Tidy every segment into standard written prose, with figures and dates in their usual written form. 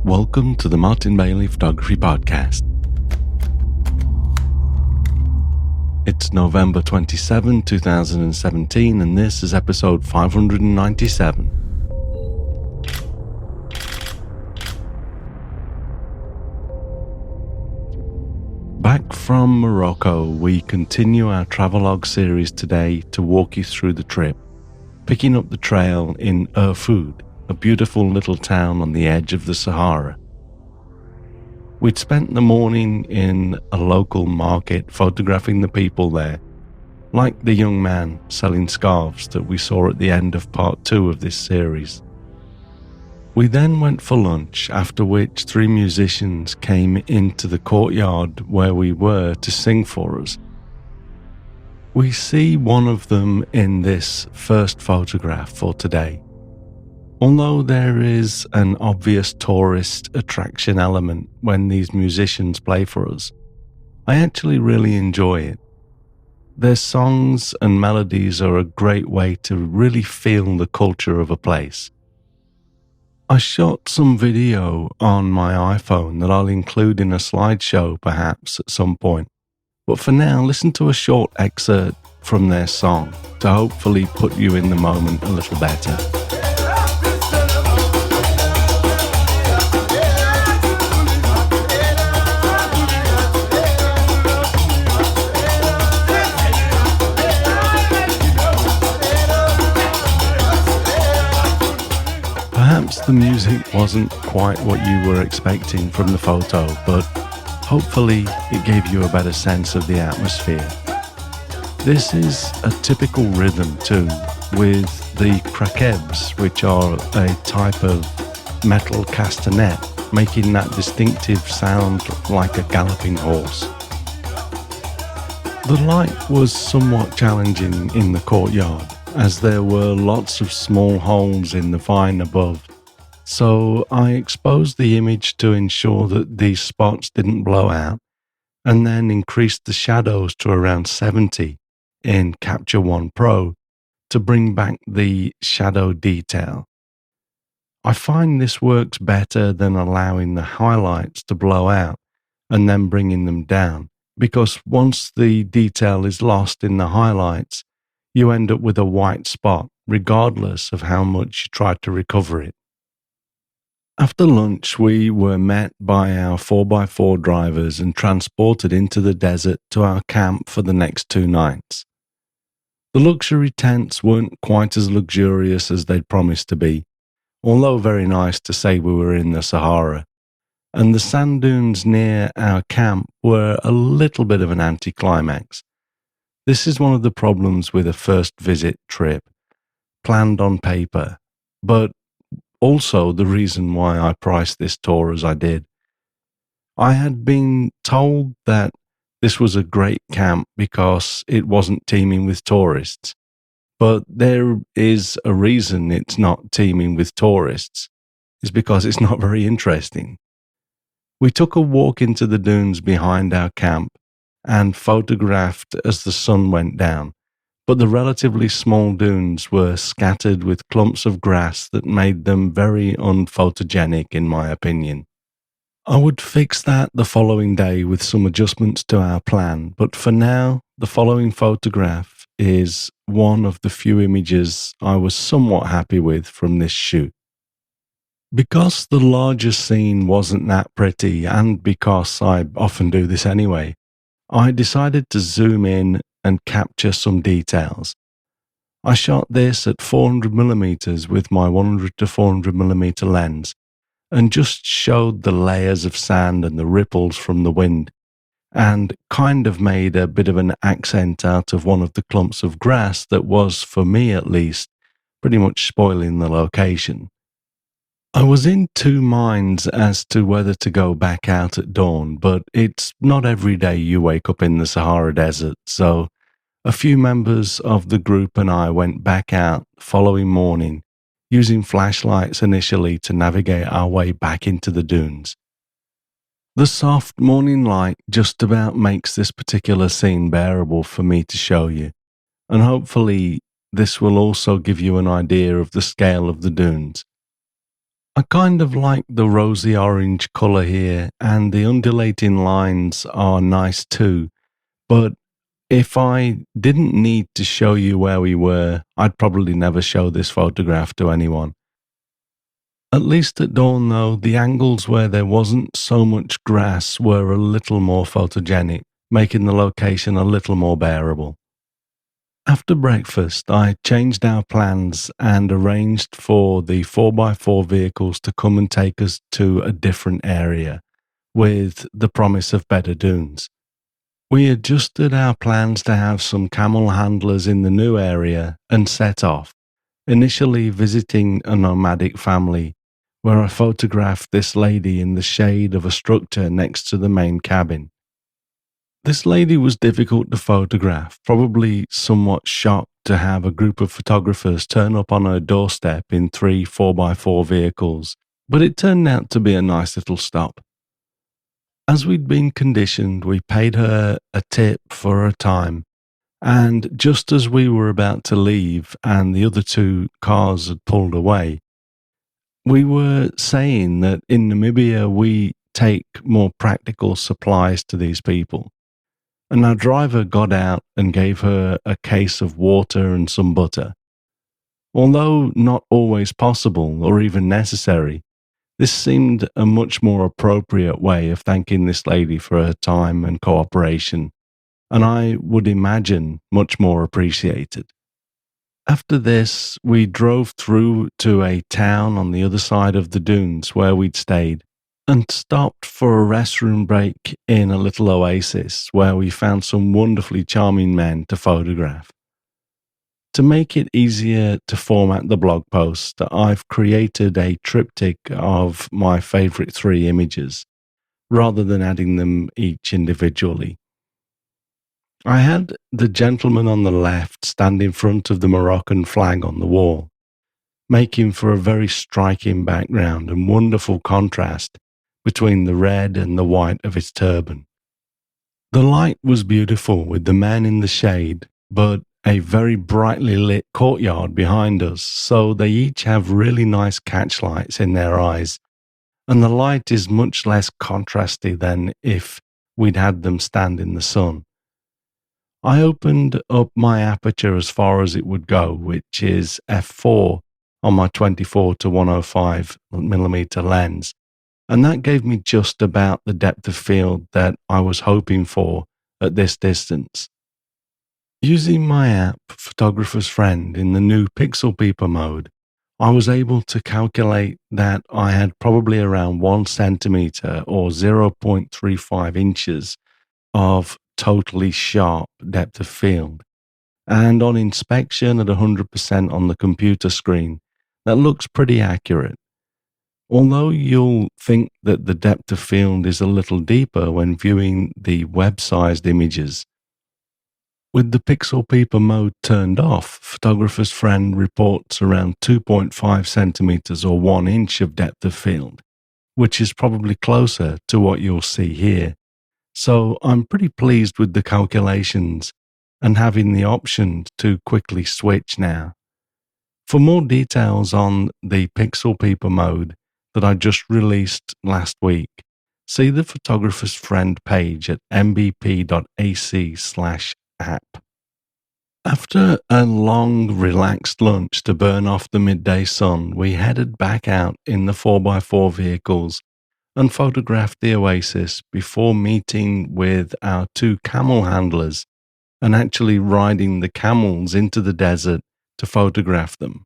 Welcome to the Martin Bailey Photography Podcast. It's November 27, 2017, and this is episode 597. Back from Morocco, we continue our Travelogue series today to walk you through the trip, picking up the trail in Erfoud, a beautiful little town on the edge of the Sahara. We'd spent the morning in a local market photographing the people there, like the young man selling scarves that we saw at the end of part 2 of this series. We then went for lunch, after which 3 musicians came into the courtyard where we were to sing for us. We see one of them in this first photograph for today. Although there is an obvious tourist attraction element when these musicians play for us, I actually really enjoy it. Their songs and melodies are a great way to really feel the culture of a place. I shot some video on my iPhone that I'll include in a slideshow perhaps at some point, but for now listen to a short excerpt from their song to hopefully put you in the moment a little better. Perhaps the music wasn't quite what you were expecting from the photo, but hopefully it gave you a better sense of the atmosphere. This is a typical rhythm too, with the craquebs, which are a type of metal castanet, making that distinctive sound like a galloping horse. The light was somewhat challenging in the courtyard, as there were lots of small holes in the vine above, so I exposed the image to ensure that these spots didn't blow out, and then increased the shadows to around 70 in Capture One Pro to bring back the shadow detail. I find this works better than allowing the highlights to blow out and then bringing them down, because once the detail is lost in the highlights, you end up with a white spot, regardless of how much you try to recover it. After lunch, we were met by our 4x4 drivers and transported into the desert to our camp for the next 2 nights. The luxury tents weren't quite as luxurious as they'd promised to be, although very nice to say we were in the Sahara, and the sand dunes near our camp were a little bit of an anticlimax. This is one of the problems with a first visit trip, planned on paper, but also the reason why I priced this tour as I did. I had been told that this was a great camp because it wasn't teeming with tourists, but there is a reason it's not teeming with tourists. It's because it's not very interesting. We took a walk into the dunes behind our camp and photographed as the sun went down, but the relatively small dunes were scattered with clumps of grass that made them very unphotogenic in my opinion. I would fix that the following day with some adjustments to our plan, but for now, the following photograph is one of the few images I was somewhat happy with from this shoot. Because the larger scene wasn't that pretty, and because I often do this anyway, I decided to zoom in and capture some details. I shot this at 400mm with my 100 to 400mm lens and just showed the layers of sand and the ripples from the wind, and kind of made a bit of an accent out of one of the clumps of grass that was, for me at least, pretty much spoiling the location. I was in 2 minds as to whether to go back out at dawn, but it's not every day you wake up in the Sahara Desert, so a few members of the group and I went back out the following morning, using flashlights initially to navigate our way back into the dunes. The soft morning light just about makes this particular scene bearable for me to show you, and hopefully this will also give you an idea of the scale of the dunes. I kind of like the rosy orange colour here, and the undulating lines are nice too. But if I didn't need to show you where we were, I'd probably never show this photograph to anyone. At least at dawn, though, the angles where there wasn't so much grass were a little more photogenic, making the location a little more bearable. After breakfast, I changed our plans and arranged for the 4x4 vehicles to come and take us to a different area with the promise of better dunes. We adjusted our plans to have some camel handlers in the new area and set off, initially visiting a nomadic family where I photographed this lady in the shade of a structure next to the main cabin. This lady was difficult to photograph, probably somewhat shocked to have a group of photographers turn up on her doorstep in three 4x4 vehicles, but it turned out to be a nice little stop. As we'd been conditioned, we paid her a tip for her time, and just as we were about to leave and the other two cars had pulled away, we were saying that in Namibia we take more practical supplies to these people. And our driver got out and gave her a case of water and some butter. Although not always possible or even necessary, this seemed a much more appropriate way of thanking this lady for her time and cooperation, and I would imagine much more appreciated. After this, we drove through to a town on the other side of the dunes where we'd stayed and stopped for a restroom break in a little oasis where we found some wonderfully charming men to photograph. To make it easier to format the blog post, I've created a triptych of my favorite three images rather than adding them each individually. I had the gentleman on the left stand in front of the Moroccan flag on the wall, making for a very striking background and wonderful contrast between the red and the white of his turban. The light was beautiful with the men in the shade, but a very brightly lit courtyard behind us, so they each have really nice catchlights in their eyes, and the light is much less contrasty than if we'd had them stand in the sun. I opened up my aperture as far as it would go, which is f4 on my 24 to 105mm lens, and that gave me just about the depth of field that I was hoping for at this distance. Using my app, Photographer's Friend, in the new Pixel Peeper mode, I was able to calculate that I had probably around 1 centimeter or 0.35 inches of totally sharp depth of field. And on inspection at 100% on the computer screen, that looks pretty accurate. Although you'll think that the depth of field is a little deeper when viewing the web-sized images. With the Pixel Peeper mode turned off, Photographer's Friend reports around 2.5 centimeters or 1 inch of depth of field, which is probably closer to what you'll see here. So I'm pretty pleased with the calculations and having the option to quickly switch now. For more details on the Pixel Peeper mode that I just released last week, see the Photographer's Friend page at mbp.ac/app. After a long, relaxed lunch to burn off the midday sun, we headed back out in the 4x4 vehicles and photographed the oasis before meeting with our two camel handlers and actually riding the camels into the desert to photograph them.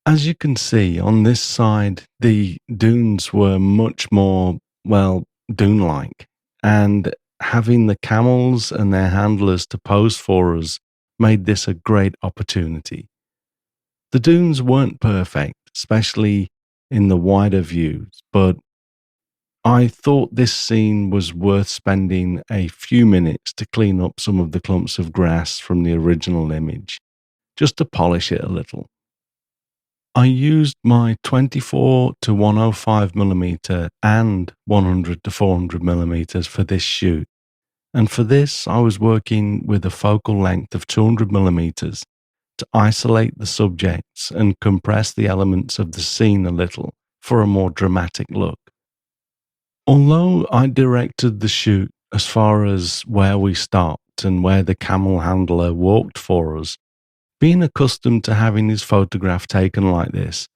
As you can see on this side, the dunes were much more, dune-like, and having the camels and their handlers to pose for us made this a great opportunity. The dunes weren't perfect, especially in the wider views, but I thought this scene was worth spending a few minutes to clean up some of the clumps of grass from the original image, just to polish it a little. I used my 24 to 105mm and 100 to 400mm for this shoot, and for this I was working with a focal length of 200mm to isolate the subjects and compress the elements of the scene a little for a more dramatic look. Although I directed the shoot as far as where we stopped and where the camel handler walked for us, being accustomed to having his photograph taken like this,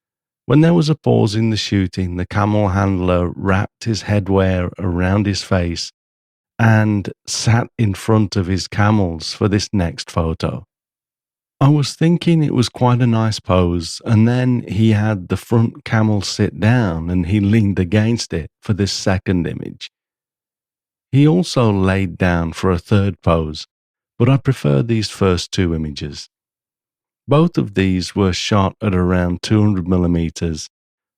when there was a pause in the shooting, the camel handler wrapped his headwear around his face and sat in front of his camels for this next photo. I was thinking it was quite a nice pose, and then he had the front camel sit down and he leaned against it for this second image. He also laid down for a third pose, but I prefer these first two images. Both of these were shot at around 200mm,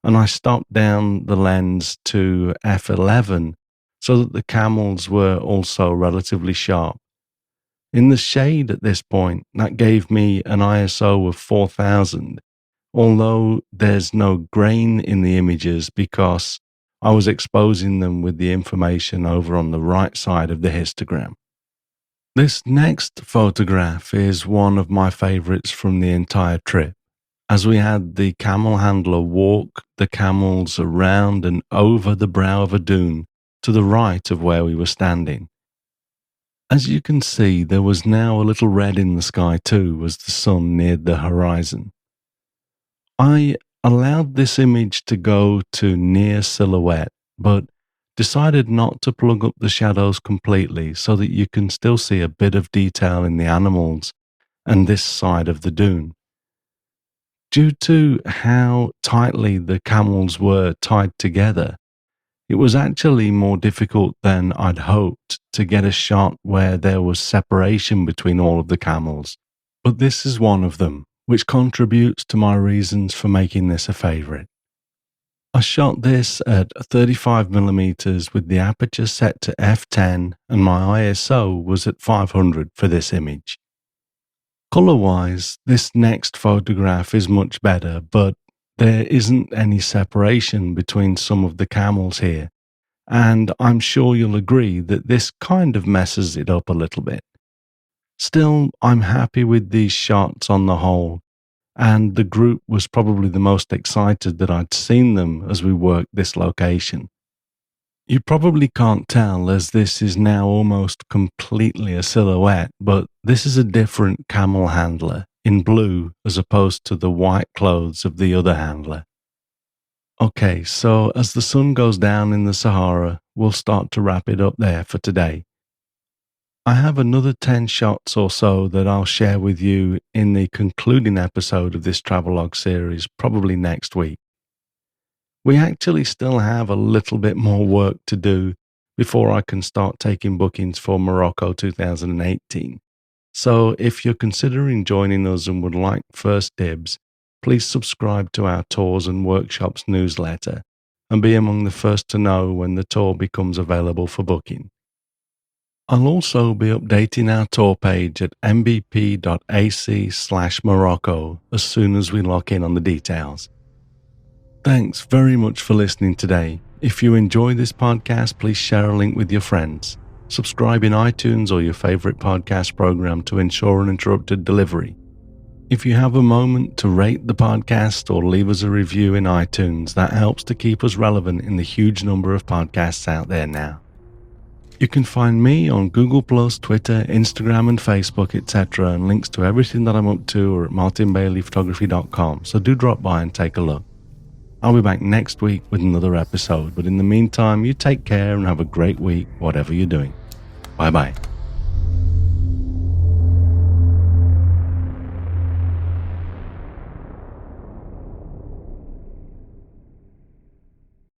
and I stopped down the lens to f11 so that the camels were also relatively sharp. In the shade at this point, that gave me an ISO of 4000, although there's no grain in the images because I was exposing them with the information over on the right side of the histogram. This next photograph is one of my favorites from the entire trip, as we had the camel handler walk the camels around and over the brow of a dune to the right of where we were standing. As you can see, there was now a little red in the sky too as the sun neared the horizon. I allowed this image to go to near silhouette, but decided not to plug up the shadows completely so that you can still see a bit of detail in the animals and this side of the dune. Due to how tightly the camels were tied together, it was actually more difficult than I'd hoped to get a shot where there was separation between all of the camels, but this is one of them, which contributes to my reasons for making this a favourite. I shot this at 35mm with the aperture set to f10 and my ISO was at 500 for this image. Colour-wise, this next photograph is much better, but there isn't any separation between some of the camels here, and I'm sure you'll agree that this kind of messes it up a little bit. Still, I'm happy with these shots on the whole, and the group was probably the most excited that I'd seen them as we worked this location. You probably can't tell as this is now almost completely a silhouette, but this is a different camel handler in blue as opposed to the white clothes of the other handler. Okay, so as the sun goes down in the Sahara, we'll start to wrap it up there for today. I have another 10 shots or so that I'll share with you in the concluding episode of this Travelogue series, probably next week. We actually still have a little bit more work to do before I can start taking bookings for Morocco 2018. So if you're considering joining us and would like first dibs, please subscribe to our tours and workshops newsletter and be among the first to know when the tour becomes available for booking. I'll also be updating our tour page at mbp.ac/Morocco as soon as we lock in on the details. Thanks very much for listening today. If you enjoy this podcast, please share a link with your friends. Subscribe in iTunes or your favorite podcast program to ensure uninterrupted delivery. If you have a moment to rate the podcast or leave us a review in iTunes, that helps to keep us relevant in the huge number of podcasts out there now. You can find me on Google+, Twitter, Instagram and Facebook, etc. and links to everything that I'm up to are at martinbaileyphotography.com, so do drop by and take a look. I'll be back next week with another episode, but in the meantime, you take care and have a great week, whatever you're doing. Bye-bye.